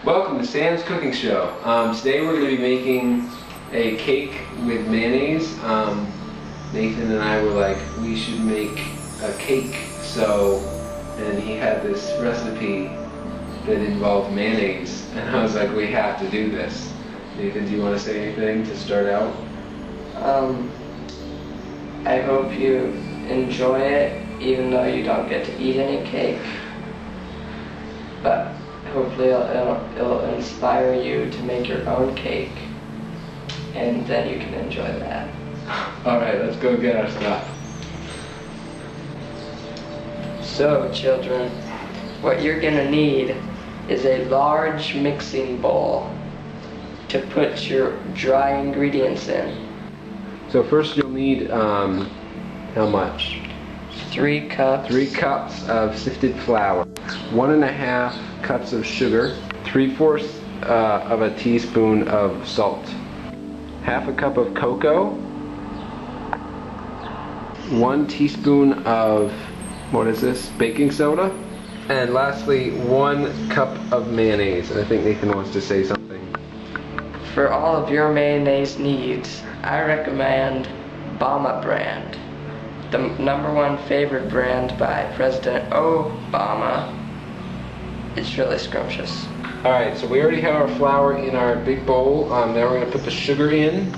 Welcome to Sam's Cooking Show. Today we're going to be making a cake with mayonnaise. Nathan and I were like, we should make a cake. And he had this recipe that involved mayonnaise, and I was like, we have to do this. Nathan, do you want to say anything to start out? I hope you enjoy it, even though you don't get to eat any cake. But hopefully it'll inspire you to make your own cake, and then you can enjoy that. Alright, let's go get our stuff. So children, what you're gonna need is a large mixing bowl to put your dry ingredients in. So first you'll need, how much? 3 cups. 3 cups of sifted flour, 1½ cups of sugar, 3/4 of a teaspoon of salt, half a cup of cocoa, 1 teaspoon of, what is this, baking soda, and lastly 1 cup of mayonnaise. And I think Nathan wants to say something. For all of your mayonnaise needs, I recommend Obama brand, the #1 favorite brand by President Obama. It's really scrumptious. Alright, so we already have our flour in our big bowl. Now we're going to put the sugar in.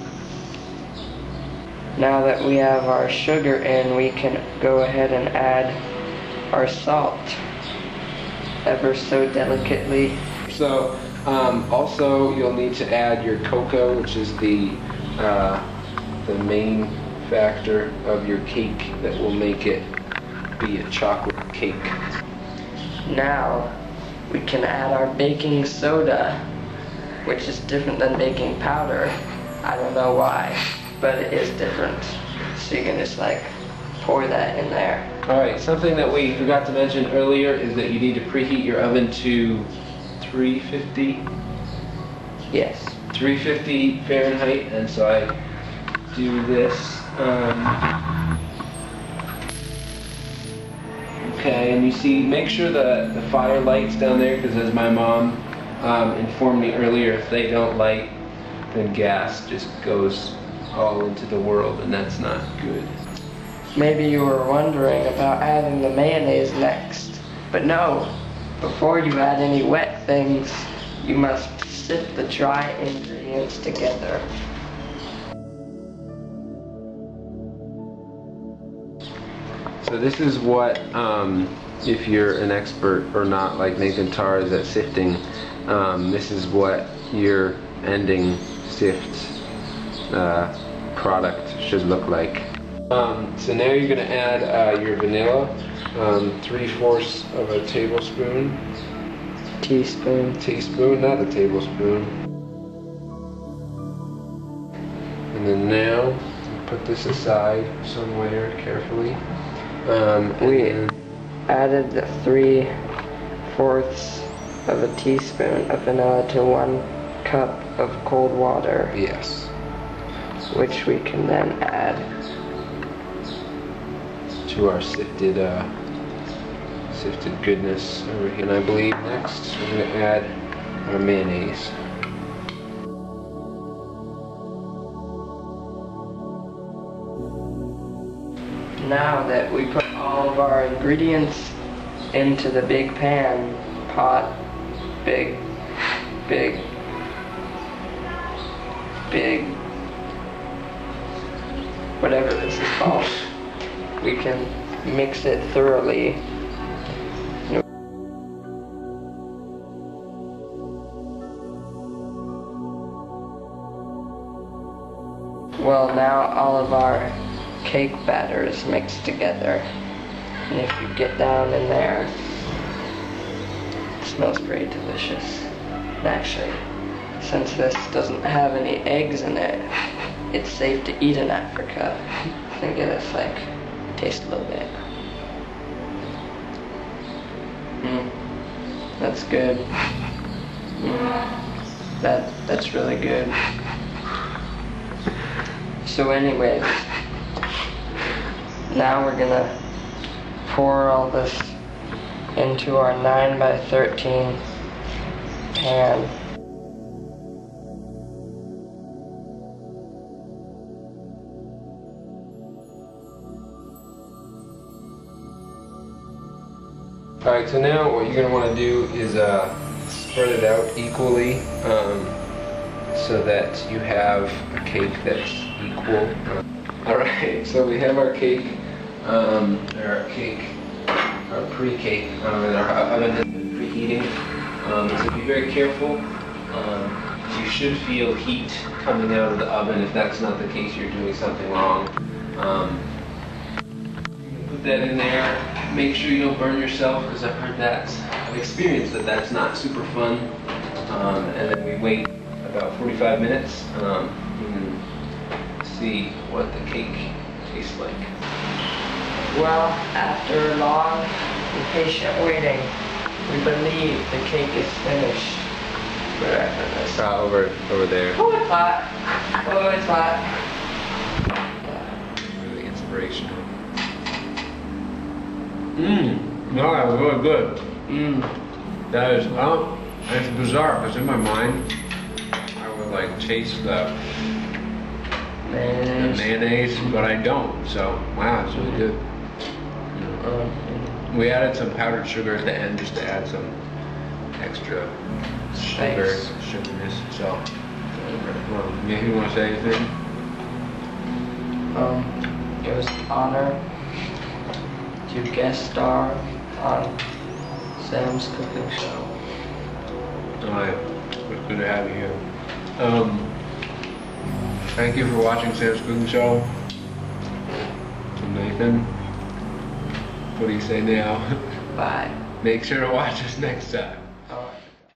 Now that we have our sugar in, we can go ahead and add our salt ever so delicately. So also you'll need to add your cocoa, which is the main factor of your cake that will make it be a chocolate cake. Now we can add our baking soda, which is different than baking powder. I don't know why, but it is different. So you can just like pour that in there. Alright, something that we forgot to mention earlier is that you need to preheat your oven to 350? Yes. 350 Fahrenheit, and so I do this. Okay, and you see, make sure the fire lights down there, because as my mom informed me earlier, if they don't light, then gas just goes all into the world, and that's not good. Maybe you were wondering about adding the mayonnaise next, but no. Before you add any wet things, you must sift the dry ingredients together. So this is what, if you're an expert or not, like Nathan Tarr is at sifting, this is what your ending sift product should look like. So now you're going to add your vanilla, 3/4 of a tablespoon. Teaspoon, not a tablespoon. And then now, put this aside somewhere carefully. We added the 3/4 of a teaspoon of vanilla to 1 cup of cold water. Yes. Which we can then add to our sifted goodness over here. And I believe next we're going to add our mayonnaise. Now that we put all of our ingredients into the big pan, big, whatever this is called, we can mix it thoroughly. Well, now all of our cake batter is mixed together, and if you get down in there, it smells pretty delicious. And actually, since this doesn't have any eggs in it, it's safe to eat in Africa. I think it's like taste a little bit. That's good. That's really good. So anyways, now we're gonna pour all this into our 9 by 13 pan. Alright, so now what you're going to want to do is spread it out equally so that you have a cake that's equal. Alright, so we have our cake, our pre-cake, and our oven has been preheating. So be very careful. You should feel heat coming out of the oven. If that's not the case, you're doing something wrong. Put that in there. Make sure you don't burn yourself, because I've experienced that that's not super fun. And then we wait about 45 minutes and see what the cake tastes like. Well, after long and patient waiting, we believe the cake is finished. Over there. Oh, it's hot. Oh, it's hot. Really inspirational. No, that was really good. That is, well, it's bizarre because in my mind, I would like taste the mayonnaise, but I don't. So, wow, it's really good. We added some powdered sugar at the end just to add some extra sugarness. So, Nathan, you want to say anything? It was an honor to guest star on Sam's cooking show. Alright, it's good to have you here. Thank you for watching Sam's Cooking Show. To Nathan, what do you say now? Bye. Make sure to watch us next time.